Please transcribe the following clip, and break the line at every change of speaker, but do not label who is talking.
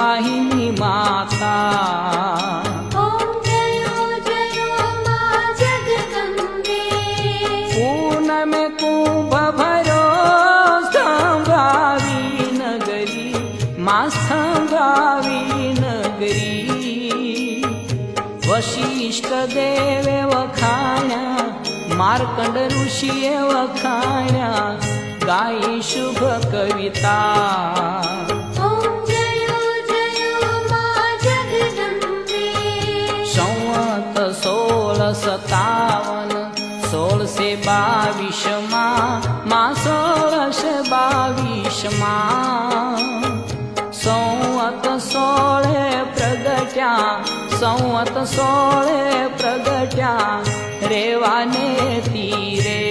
वाहिनी माता।
ओम जयो जयो मां जगदम्बे।
पूनम कुंभ भरो संभावी नगरी, मां संभावी नगरी। वशिष्ठ देवे वखाण्या, मार्कंड ऋषिए वखाण्या, गाई शुभ कविता।
ओम जयो जयो मां जगदम्बे।
संवत 1657, 1622 मां 1622 संवत 16 प्रगट्या, संवत 16 प्रगट्या, रेवाने तीरे।